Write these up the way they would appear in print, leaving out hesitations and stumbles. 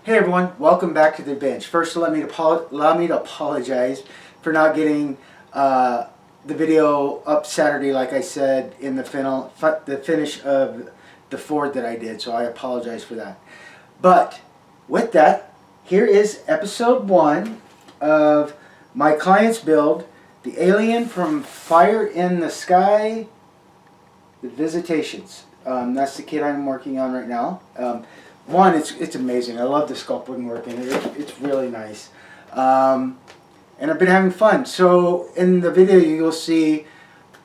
Hey everyone, welcome back to the bench. First, allow me to apologize for not getting the video up Saturday, like I said in the finish of the Ford that I did. So I apologize for that. But with that, here is episode 1 of my client's build, the alien from Fire in the Sky, the Visitations. That's the kit I'm working on right now. One, it's amazing. I love the sculpting work in it. It's really nice. And I've been having fun. So in the video you'll see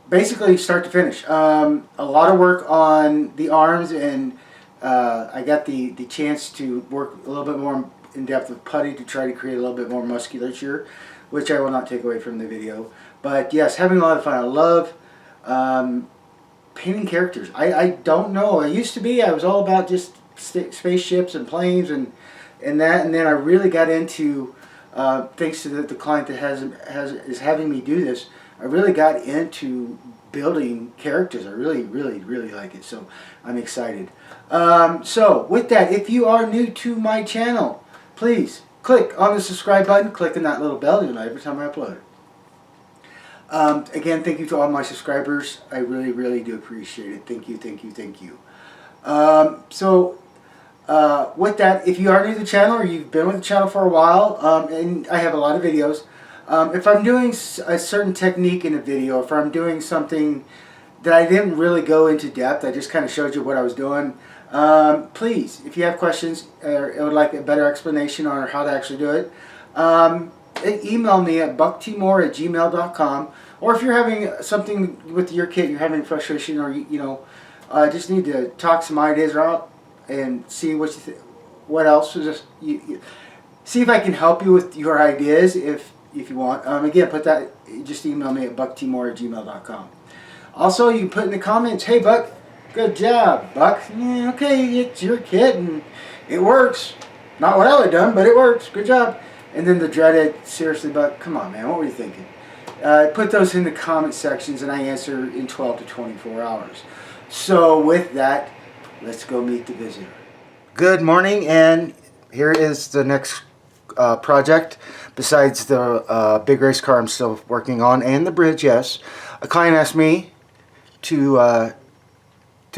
basically start to finish. A lot of work on the arms, and I got the chance to work a little bit more in depth with putty to try to create a little bit more musculature, which I will not take away from the video. But yes, having a lot of fun. I love painting characters. I don't know. I used to be. I was all about just spaceships and planes and that, and then I really got into thanks to the client that is having me do this. I really got into building characters. I really like it, so I'm excited. So with that, if you are new to my channel, please click on the subscribe button, click on that little bell, you'll know every time I upload it. Again, thank you to all my subscribers. I really do appreciate it. Thank you. With that, if you are new to the channel or you've been with the channel for a while, and I have a lot of videos, if I'm doing a certain technique in a video, if I'm doing something that I didn't really go into depth, I just kind of showed you what I was doing, please, if you have questions or would like a better explanation on how to actually do it, email me at bucktmore@gmail.com. Or if you're having something with your kit, you're having frustration, or just need to talk some ideas out and see what else. Just see if I can help you with your ideas if you want. Again, just email me at bucktmore@gmail.com. Also, you can put in the comments, "Hey Buck, good job, Buck. Yeah, okay, it's your kit and it works. Not what I would have done, but it works. Good job." And then the dreaded, "Seriously, Buck, come on, man, what were you thinking?" Put those in the comment sections, and I answer in 12 to 24 hours. So with that, let's go meet the visitor. Good morning, and here is the next project. Besides the big race car I'm still working on, and the bridge, yes. A client asked me to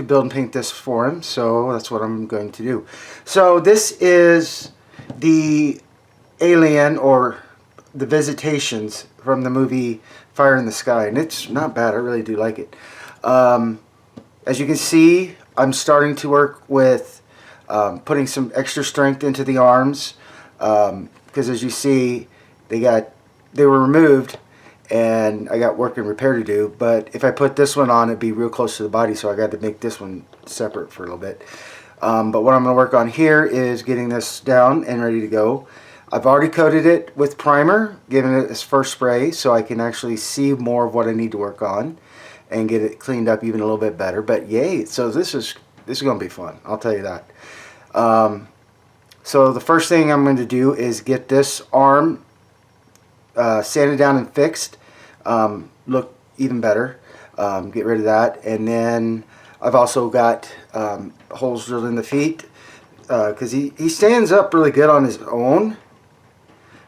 build and paint this for him, so that's what I'm going to do. So this is the alien, or the Visitations, from the movie Fire in the Sky, and it's not bad. I really do like it. As you can see, I'm starting to work with putting some extra strength into the arms, because as you see, they were removed, and I got work and repair to do. But if I put this one on, it'd be real close to the body, so I got to make this one separate for a little bit. But what I'm going to work on here is getting this down and ready to go. I've already coated it with primer, giving it its first spray, so I can actually see more of what I need to work on and get it cleaned up even a little bit better. But yay, so this is going to be fun, I'll tell you that. So the first thing I'm going to do is get this arm sanded down and fixed, look even better, get rid of that. And then I've also got holes drilled in the feet, because he stands up really good on his own,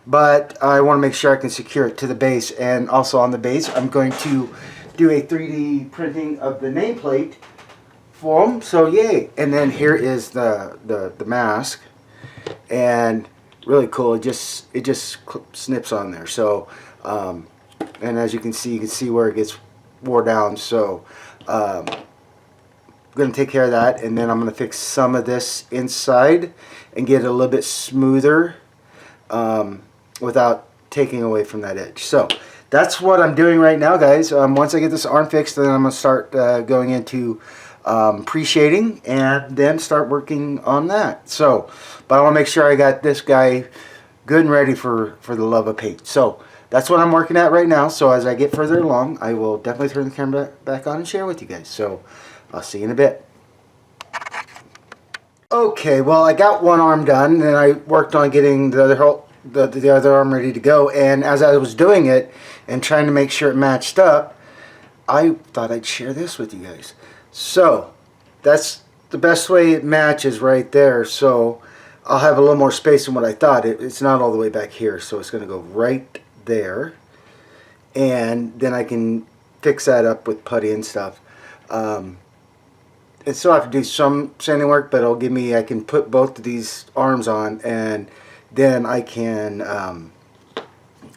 but I want to make sure I can secure it to the base. And also on the base, I'm going to do a 3D printing of the nameplate for him, so yay. And then here is the mask, and really cool. It just snips on there. So and as you can see where it gets wore down. So I'm going to take care of that, and then I'm going to fix some of this inside and get it a little bit smoother without taking away from that edge. So that's what I'm doing right now, guys. Once I get this arm fixed, then I'm going to start going into pre-shading and then start working on that. So, but I want to make sure I got this guy good and ready for the love of paint. So that's what I'm working at right now. So as I get further along, I will definitely turn the camera back on and share with you guys. So I'll see you in a bit. Okay, well, I got one arm done, and I worked on getting the other arm ready to go. And as I was doing it and trying to make sure it matched up, I thought I'd share this with you guys. So that's the best way it matches right there. So I'll have a little more space than what I thought. It's not all the way back here, so it's going to go right there. And then I can fix that up with putty and stuff. And still have to do some sanding work, but it'll give me, I can put both of these arms on, and then I can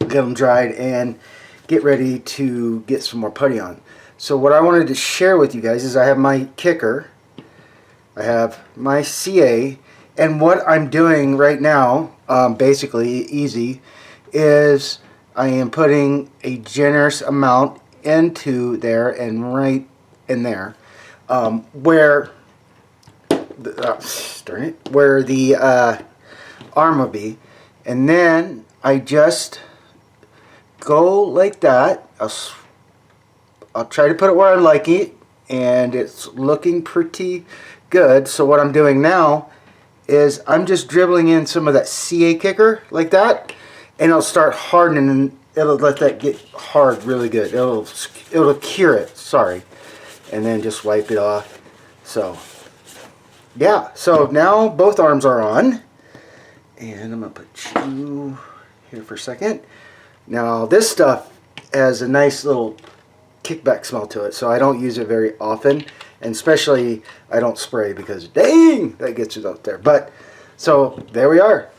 get them dried and get ready to get some more putty on. So what I wanted to share with you guys is I have my kicker, I have my CA, and what I'm doing right now, basically easy, is I am putting a generous amount into there and right in there, where the arm will be, and then I just go like that. I'll try to put it where I like it, and it's looking pretty good. So what I'm doing now is I'm just dribbling in some of that CA kicker like that, and it'll start hardening, and it'll let that get hard really good. It'll cure it, sorry, and then just wipe it off. So yeah, so now both arms are on, and I'm gonna put you here for a second. Now this stuff has a nice little kickback smell to it, so I don't use it very often, and especially I don't spray because dang, that gets it out there. But so there we are.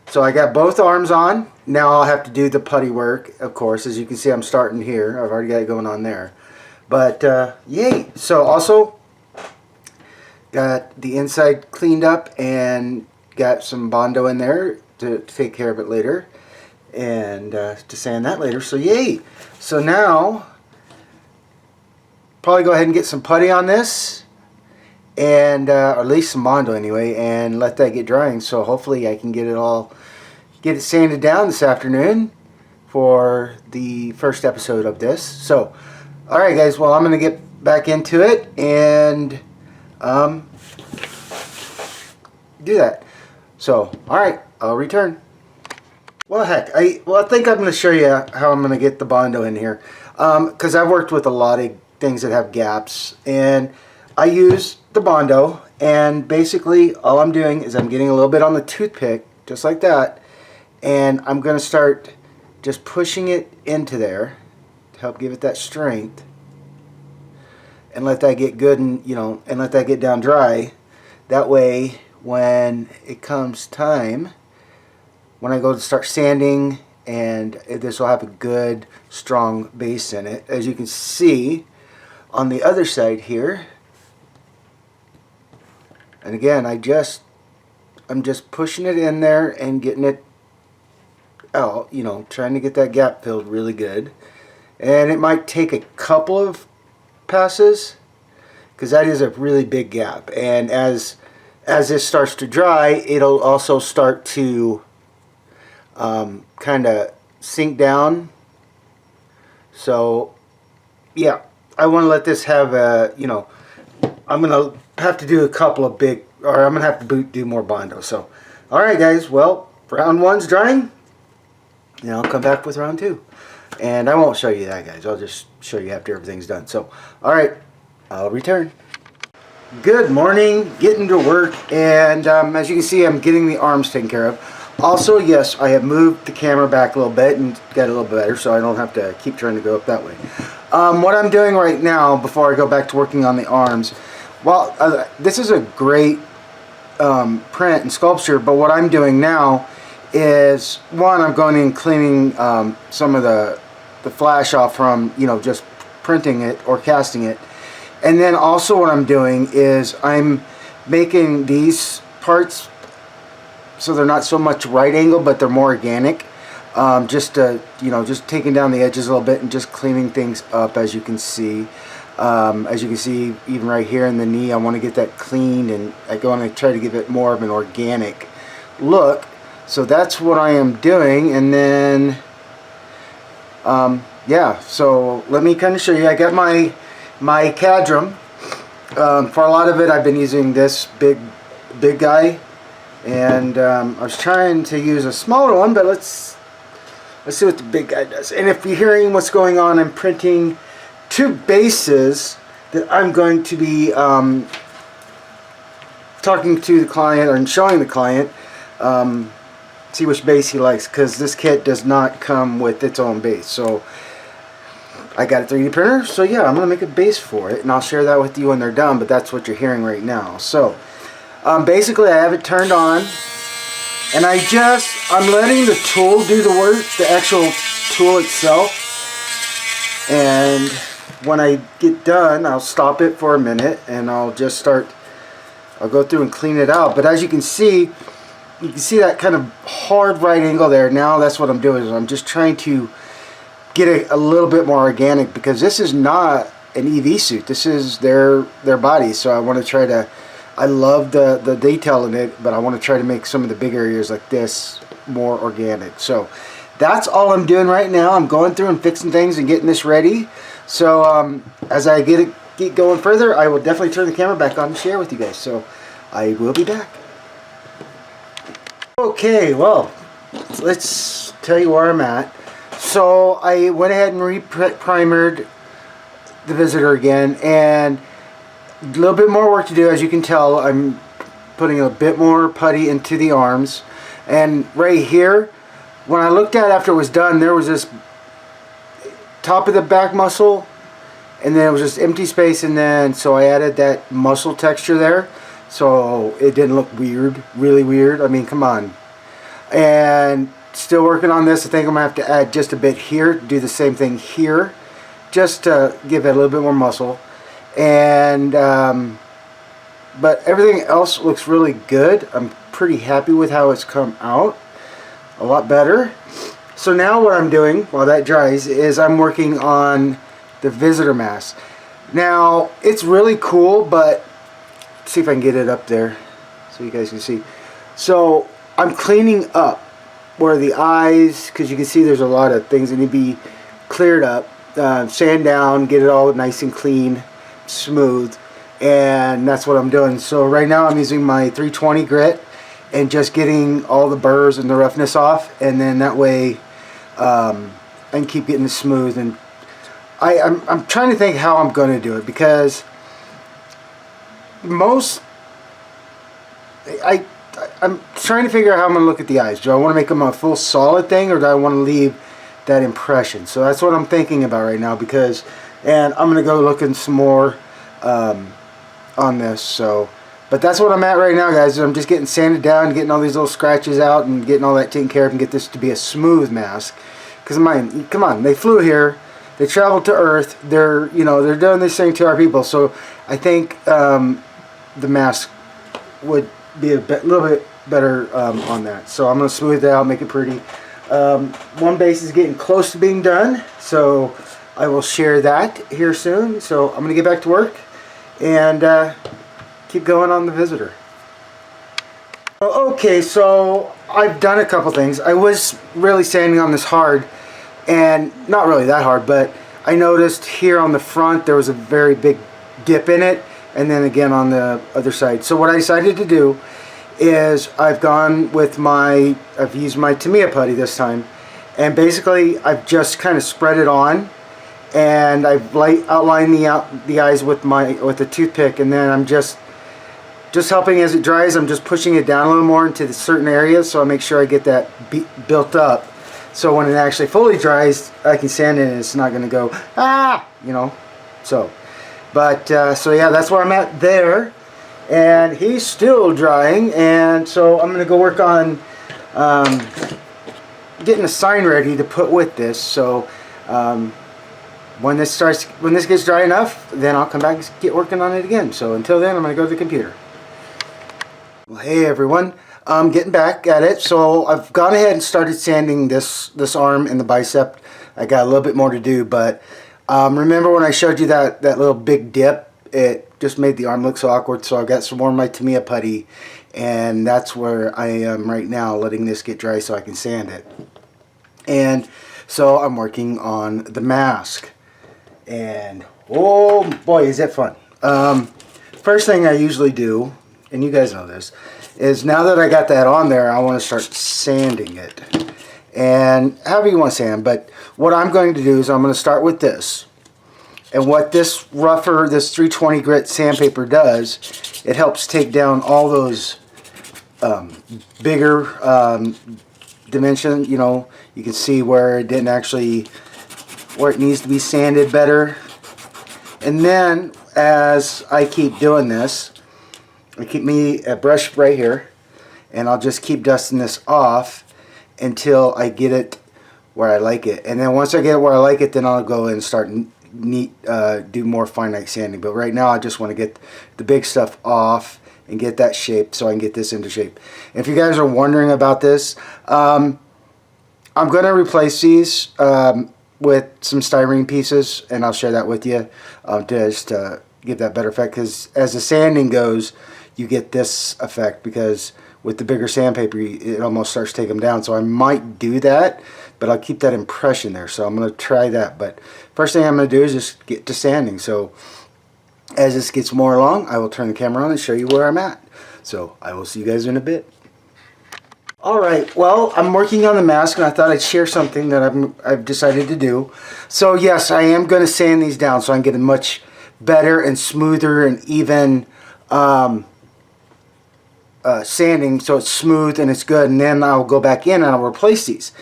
So I got both arms on. Now I'll have to do the putty work, of course. As you can see, I'm starting here. I've already got it going on there. But yay. So also got the inside cleaned up and got some Bondo in there to take care of it later, and to sand that later. So yay. So now probably go ahead and get some putty on this, and or at least some Bondo anyway, and let that get drying. So hopefully I can get it sanded down this afternoon for the first episode of this. So alright guys, well I'm gonna get back into it and do that. So alright, I'll return. Well heck, I think I'm gonna show you how I'm gonna get the Bondo in here, because I've worked with a lot of things that have gaps, and I use the Bondo, and basically all I'm doing is I'm getting a little bit on the toothpick just like that, and I'm going to start just pushing it into there to help give it that strength, and let that get good, and and let that get down dry. That way when it comes time, when I go to start sanding, and this will have a good strong base in it. As you can see on the other side here, and again I'm just pushing it in there and getting it out, trying to get that gap filled really good. And it might take a couple of passes because that is a really big gap, and as this starts to dry, it'll also start to kind of sink down. So yeah, I want to let this have a, I'm going to have to do a couple of big, or I'm going to have to do more Bondo. So, alright guys, well, round one's drying, and I'll come back with round two. And I won't show you that, guys. I'll just show you after everything's done. So, alright, I'll return. Good morning, getting to work, and as you can see, I'm getting the arms taken care of. Also, yes, I have moved the camera back a little bit and got it a little bit better, so I don't have to keep trying to go up that way. What I'm doing right now, before I go back to working on the arms, well, this is a great print and sculpture, but what I'm doing now is, one, I'm going in and cleaning some of the flash off from, just printing it or casting it. And then also what I'm doing is I'm making these parts so they're not so much right angle, but they're more organic. Just taking down the edges a little bit and just cleaning things up, as you can see. As you can see, even right here in the knee, I want to get that cleaned, and I want to try to give it more of an organic look. So that's what I am doing. And then, yeah, so let me kind of show you. I got my cadrum. For a lot of it, I've been using this big guy, and I was trying to use a smaller one, but let's see what the big guy does. And if you're hearing what's going on, I'm printing two bases that I'm going to be talking to the client or showing the client see which base he likes, because this kit does not come with its own base. So I got a 3D printer, so yeah, I'm gonna make a base for it, and I'll share that with you when they're done. But that's what you're hearing right now. So basically, I have it turned on, and I'm letting the tool do the work, the actual tool itself. And when I get done, I'll stop it for a minute, and I'll go through and clean it out. But as you can see that kind of hard right angle there. Now that's what I'm doing, is I'm just trying to get it a little bit more organic, because this is not an EV suit. This is their body. So I want to try to, I love the detail in it, but I want to try to make some of the big areas like this more organic. So that's all I'm doing right now. I'm going through and fixing things and getting this ready. So as I get going further, I will definitely turn the camera back on to share with you guys. So I will be back. Okay, well, let's tell you where I'm at. So I went ahead and re-primered the Visitor again, and a little bit more work to do. As you can tell, I'm putting a bit more putty into the arms. And right here, when I looked at it after it was done, there was this top of the back muscle, and then it was just empty space, and then so I added that muscle texture there, so it didn't look weird, really weird. I mean, come on. And still working on this. I think I'm gonna have to add just a bit here, do the same thing here, just to give it a little bit more muscle. And but everything else looks really good. I'm pretty happy with how it's come out. A lot better. So now what I'm doing while that dries is I'm working on the Visitor mask. Now it's really cool, but let's see if I can get it up there so you guys can see. So I'm cleaning up where the eyes, because you can see there's a lot of things that need to be cleared up, sand down, get it all nice and clean, smooth, and that's what I'm doing. So right now I'm using my 320 grit and just getting all the burrs and the roughness off, and then that way I can keep getting it smooth. And I'm trying to think how I'm going to do it, because I'm trying to figure out how I'm going to look at the eyes. Do I want to make them a full solid thing, or do I want to leave that impression? So that's what I'm thinking about right now, and I'm going to go look in some more on this. So, but that's what I'm at right now, guys. I'm just getting sanded down, getting all these little scratches out, and getting all that taken care of, and get this to be a smooth mask. Because come on, they flew here, they traveled to Earth, they're doing this thing to our people. So I think the mask would be a little bit better on that. So I'm going to smooth it out, make it pretty. One base is getting close to being done, so I will share that here soon. So I'm going to get back to work and keep going on the Visitor. Okay, so I've done a couple things. I was really sanding on this hard, and not really that hard, but I noticed here on the front there was a very big dip in it, and then again on the other side. So what I decided to do is I've used my T.B.I putty this time, and basically I've just kind of spread it on, and I've outlined the eyes with a toothpick, and then I'm just helping as it dries. I'm just pushing it down a little more into the certain areas, so I make sure I get that built up, so when it actually fully dries I can sand it and it's not going to go so. But so yeah, that's where I'm at there, and he's still drying, and so I'm going to go work on getting a sign ready to put with this. So when this gets dry enough, then I'll come back and get working on it again. So until then, I'm going to go to the computer. Well, hey everyone, I'm getting back at it. So I've gone ahead and started sanding this arm and the bicep. I got a little bit more to do, but remember when I showed you that little big dip? It just made the arm look so awkward. So I've got some more of my T.B.I putty, and that's where I am right now, letting this get dry so I can sand it. And so I'm working on the mask, and oh boy, is it fun. First thing I usually do, and you guys know this, is now that I got that on there, I want to start sanding it. And however you want to sand, but what I'm going to do is I'm going to start with this. And what this 320 grit sandpaper does, it helps take down all those bigger dimension. You know, you can see where it didn't actually, where it needs to be sanded better. And then as I keep doing this, I keep me a brush right here, and I'll just keep dusting this off until I get it where I like it. And then once I get it where I like it, then I'll go and start do more finite sanding. But right now I just want to get the big stuff off and get that shaped so I can get this into shape. And if you guys are wondering about this, I'm going to replace these with some styrene pieces, and I'll share that with you just to give that better effect, because as the sanding goes, you get this effect, because with the bigger sandpaper it almost starts to take them down. So I might do that, but I'll keep that impression there. So I'm going to try that. But first thing I'm going to do is just get to sanding. So as this gets more along, I will turn the camera on and show you where I'm at. So I will see you guys in a bit. Alright, well, I'm working on the mask, and I thought I'd share something that I've decided to do. So yes, I am going to sand these down so I can get a much better and smoother and even sanding, so it's smooth and it's good. And then I'll go back in and I'll replace these.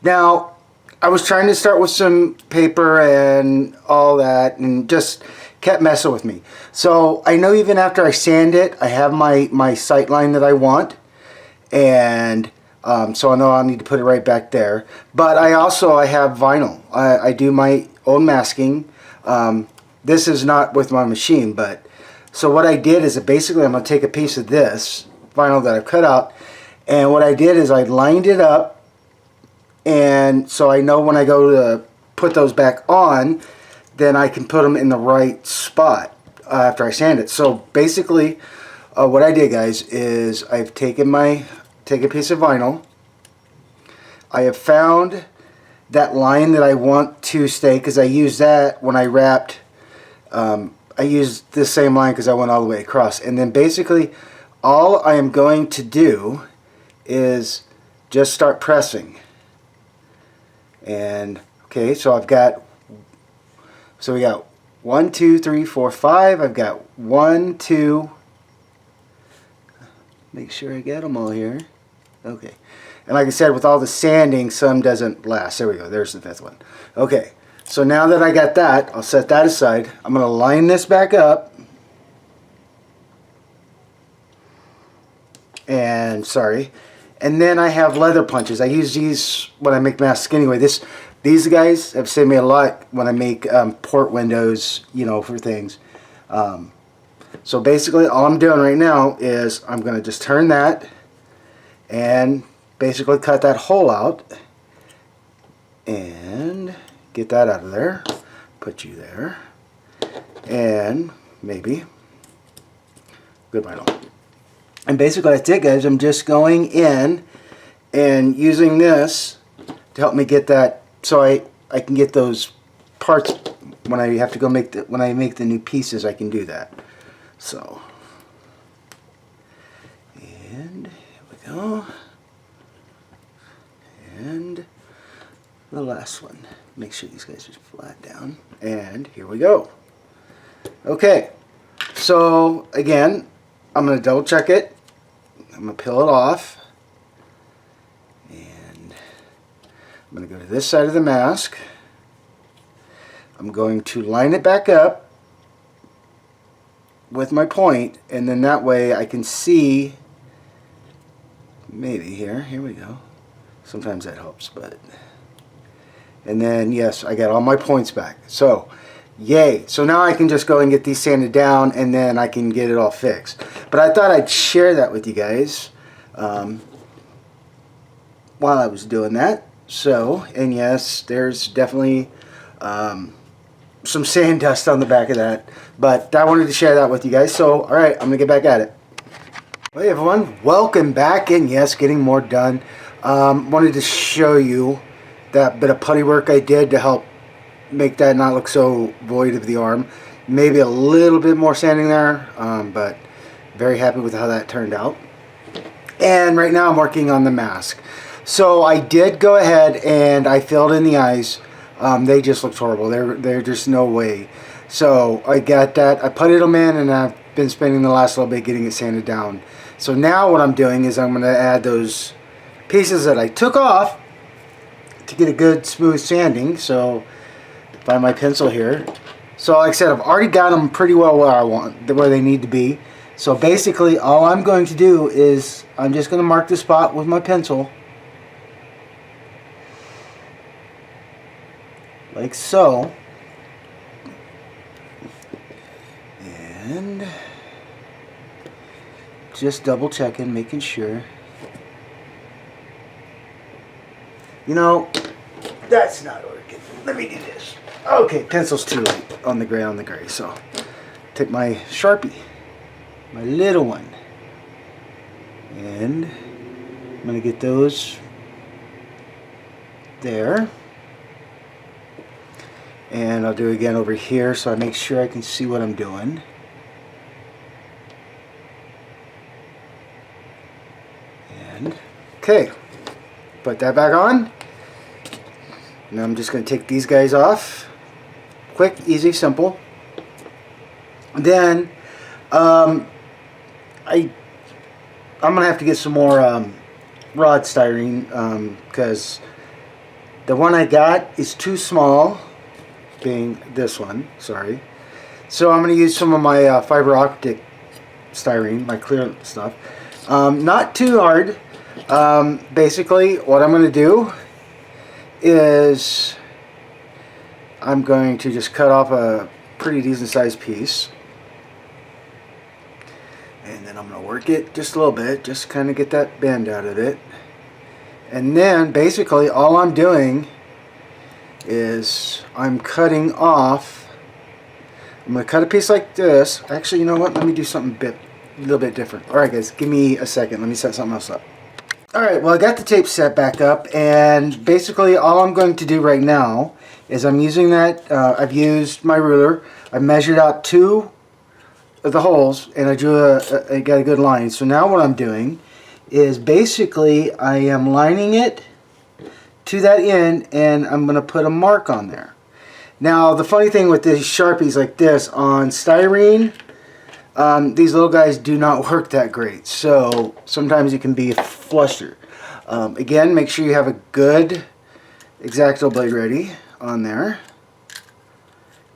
Now, I was trying to start with some paper and all that, and just kept messing with me. So I know even after I sand it, I have my sight line that I want. And so I know I need to put it right back there. But I have vinyl. I do my own masking. This is not with my machine, but so what I did is basically I'm going to take a piece of this vinyl that I've cut out, and what I did is I lined it up, and so I know when I go to put those back on, then I can put them in the right spot after I sand it. So basically what I did, guys, is I've taken take a piece of vinyl. I have found that line that I want to stay, because I used that when I wrapped. I used the same line because I went all the way across. And then basically all I am going to do is just start pressing. And okay, so we got 1, 2, 3, 4, 5. I've got 1, 2. Make sure I get them all here. Okay. And like I said, with all the sanding, some doesn't last. There we go. There's the 5th one. Okay. So now that I got that, I'll set that aside. I'm going to line this back up. And then I have leather punches. I use these when I make masks anyway. These guys have saved me a lot when I make port windows, you know, for things. So basically all I'm doing right now is I'm going to just turn that and basically cut that hole out and get that out of there. Put you there. And maybe. Good vinyl. And basically that's it, guys. I'm just going in and using this to help me get that, so I can get those parts when I have to go make when I make the new pieces. I can do that. So, and here we go, and the last one. Make sure these guys are flat down, and here we go. Okay, so again, I'm going to double check it. I'm going to peel it off, and I'm going to go to this side of the mask. I'm going to line it back up with my point, and then that way I can see, maybe here we go. Sometimes that helps, but, and then yes, I got all my points back. So yay. So now I can just go and get these sanded down, and then I can get it all fixed. But I thought I'd share that with you guys while I was doing that. So, and yes, there's definitely some sand dust on the back of that, but I wanted to share that with you guys. So alright, I'm gonna get back at it. Hey everyone, welcome back, and yes, getting more done. Wanted to show you that bit of putty work I did to help make that not look so void of the arm. Maybe a little bit more sanding there, but very happy with how that turned out. And right now I'm working on the mask. So I did go ahead and I filled in the eyes. They just looked horrible. They're just no way. So I got that. I putted them in, and I've been spending the last little bit getting it sanded down. So now what I'm doing is I'm going to add those pieces that I took off to get a good smooth sanding. So find my pencil here. So like I said, I've already got them pretty well where I want, where they need to be. So basically all I'm going to do is I'm just going to mark the spot with my pencil. Like so. And just double checking, making sure. You know, that's not working. Let me do this. Okay, pencil's too light on the gray, so take my Sharpie, my little one, and I'm going to get those there. And I'll do it again over here so I make sure I can see what I'm doing. And, okay, put that back on. Now I'm just going to take these guys off. Quick, easy, simple. Then, I'm going to have to get some more rod styrene because the one I got is too small. Being this one, sorry. So I'm going to use some of my fiber optic styrene, my clear stuff. Not too hard. Basically, what I'm going to do is I'm going to just cut off a pretty decent sized piece. And then I'm going to work it just a little bit, just kind of get that bend out of it. And then basically all I'm doing is I'm cutting off. I'm going to cut a piece like this. Actually, you know what? Let me do something a little bit different. Alright guys, give me a second. Let me set something else up. Alright, well I got the tape set back up, and basically all I'm going to do right now is I'm using that, I've used my ruler. I measured out 2 of the holes and I drew I got a good line. So now what I'm doing is basically I am lining it to that end, and I'm going to put a mark on there. Now the funny thing with these Sharpies like this on styrene, these little guys do not work that great, so sometimes it can be a fluster. Again, make sure you have a good X-Acto blade ready on there,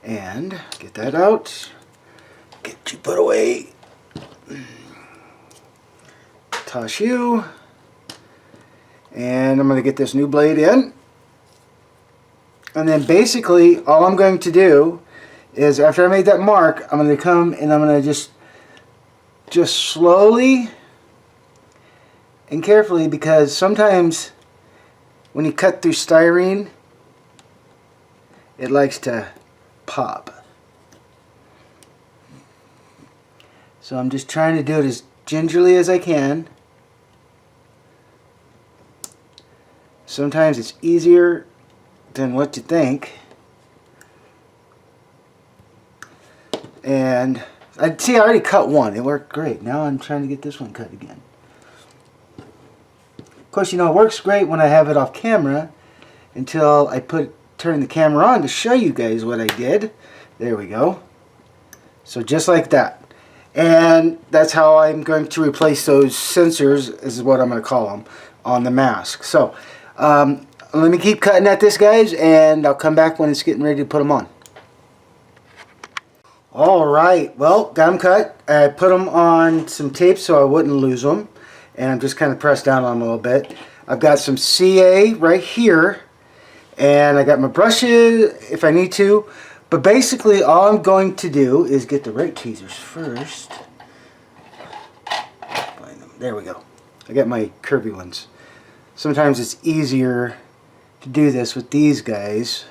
and get that out, get you put away, toss you. And I'm going to get this new blade in. And then basically all I'm going to do is after I made that mark, I'm going to come and I'm going to just slowly and carefully, because sometimes when you cut through styrene, it likes to pop. So I'm just trying to do it as gingerly as I can. Sometimes it's easier than what you think. And I see I already cut one. It worked great. Now I'm trying to get this one cut again. Of course, you know, it works great when I have it off camera until I turn the camera on to show you guys what I did. There we go. So just like that. And that's how I'm going to replace those sensors, is what I'm going to call them, on the mask. So let me keep cutting at this, guys, and I'll come back when it's getting ready to put them on. Alright, well, got them cut. I put them on some tape so I wouldn't lose them, and I'm just kind of pressed down on them a little bit. I've got some CA right here, and I got my brushes if I need to, but basically all I'm going to do is get the right tweezers first. Find them. There we go. I got my curvy ones. Sometimes it's easier to do this with these guys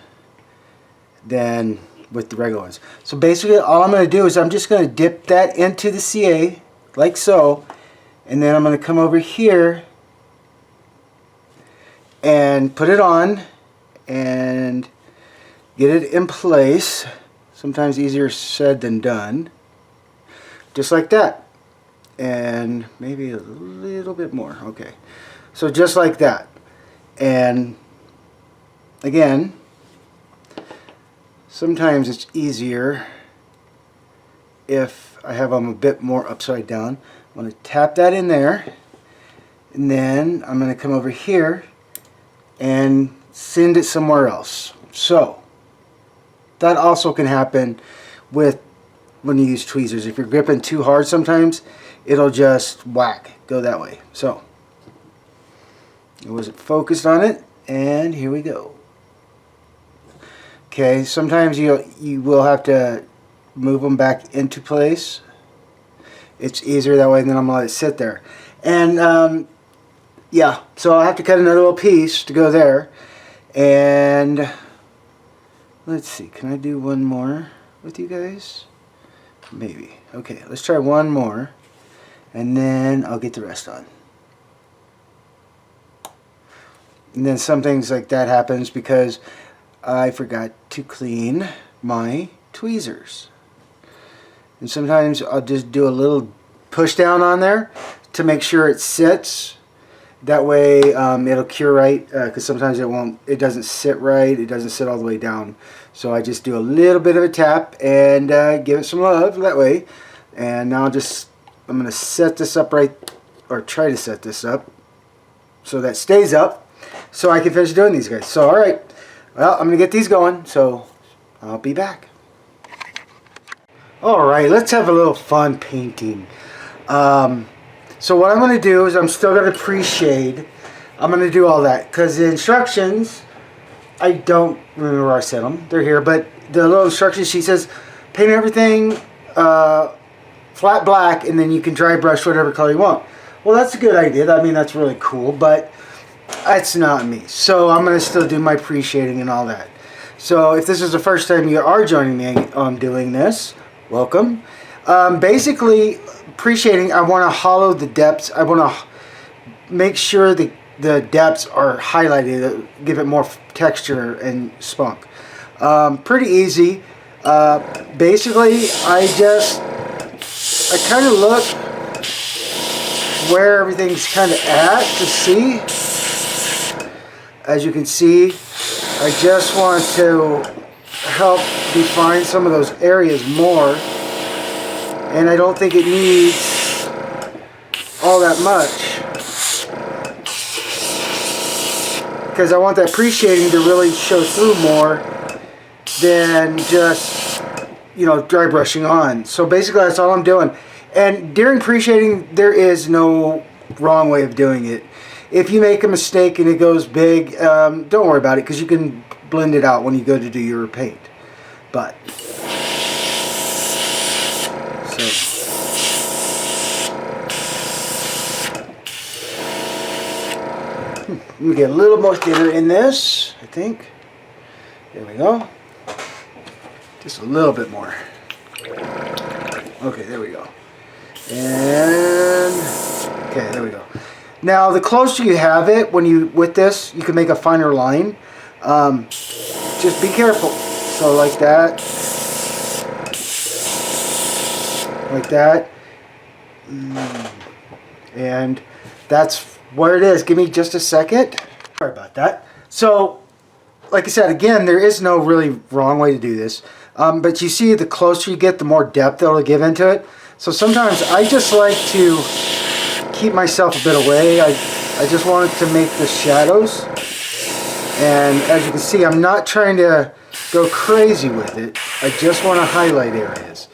than with the regular ones. So basically all I'm going to do is I'm just going to dip that into the CA like so, and then I'm going to come over here and put it on and get it in place. Sometimes easier said than done. Just like that. And maybe a little bit more. Okay. So just like that. And again, sometimes it's easier if I have them a bit more upside down. I'm going to tap that in there, and then I'm going to come over here and send it somewhere else. So that also can happen with when you use tweezers. If you're gripping too hard sometimes, it'll just whack, go that way. So it wasn't focused on it, and here we go. Okay, sometimes you will have to move them back into place. It's easier that way, and then I'm going to let it sit there. And yeah, so I have to cut another little piece to go there. And let's see, can I do one more with you guys? Maybe. Okay, let's try one more, and then I'll get the rest on. And then some things like that happens because I forgot to clean my tweezers. And sometimes I'll just do a little push down on there to make sure it sits. That way it'll cure right, because sometimes it doesn't sit right, it doesn't sit all the way down. So I just do a little bit of a tap and give it some love that way. And now I'm going to set this up right, or try to set this up so that stays up so I can finish doing these guys. So alright, well, I'm going to get these going, so I'll be back. Alright, let's have a little fun painting. So what I'm going to do is I'm still going to pre-shade. I'm going to do all that because the instructions, I don't remember where I set them. They're here, but the little instructions, she says paint everything flat black, and then you can dry brush whatever color you want. Well, that's a good idea. I mean, that's really cool, but that's not me. So I'm going to still do my pre-shading and all that. So if this is the first time you are joining me on doing this, welcome. Basically, pre-shading, I want to hollow the depths. I want to make sure the depths are highlighted, give it more texture and spunk. Pretty easy. Basically, I kind of look where everything's kind of at to see. As you can see, I just want to help define some of those areas more. And I don't think it needs all that much, because I want that pre-shading to really show through more than just, you know, dry brushing on. So basically that's all I'm doing. And during pre-shading, there is no wrong way of doing it. If you make a mistake and it goes big, don't worry about it, because you can blend it out when you go to do your paint. But let me get a little more thinner in this, I think. There we go. Just a little bit more. Okay, there we go. And okay, there we go. Now, the closer you have it, with this, you can make a finer line. Just be careful. So like that. Like that. And that's where it is. Give me just a second. Sorry about that. So, like I said, again, there is no really wrong way to do this. But you see, the closer you get, the more depth it'll give into it. So sometimes I just like to keep myself a bit away. I just wanted to make the shadows. And as you can see, I'm not trying to go crazy with it. I just want to highlight areas.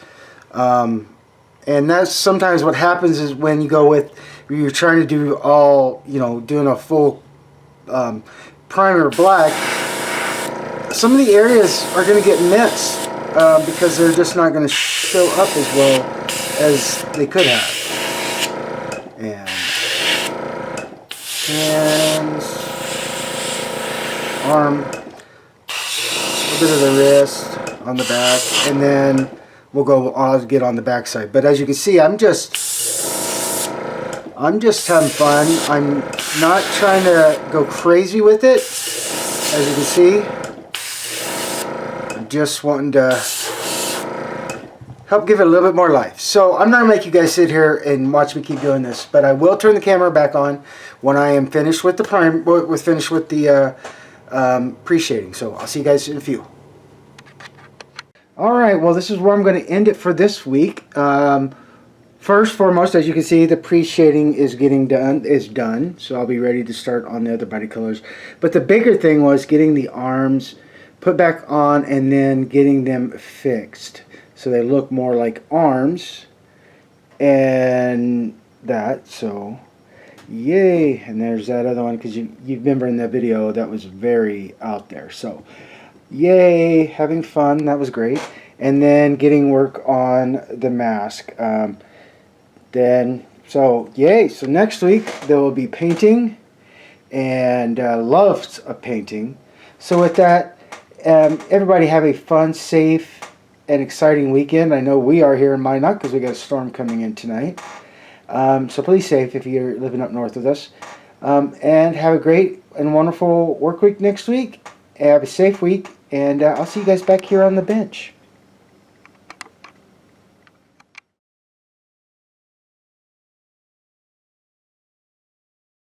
And that's sometimes what happens is when you go with, you're trying to do all, you know, doing a full primer black, some of the areas are going to get mixed because they're just not going to show up as well as they could have. And hands, arm, a bit of the wrist on the back, and then I'll get on the back side. But as you can see, I'm just having fun. I'm not trying to go crazy with it. As you can see, I'm just wanting to help give it a little bit more life. So I'm not going to make you guys sit here and watch me keep doing this, but I will turn the camera back on when I am finished with the pre-shading. So I'll see you guys in a few. Alright, well, this is where I'm going to end it for this week. First, foremost, as you can see, the pre-shading is done. So I'll be ready to start on the other body colors. But the bigger thing was getting the arms put back on and then getting them fixed. So they look more like arms and that. So yay. And there's that other one, because you remember in the video that was very out there. So yay, having fun. That was great. And then getting work on the mask. So next week there will be painting and loves of painting. So with that, everybody have a fun, safe, and exciting weekend. I know we are here in Minot because we got a storm coming in tonight. So please safe if you're living up north with us. And have a great and wonderful work week next week. Have a safe week, and I'll see you guys back here on the bench.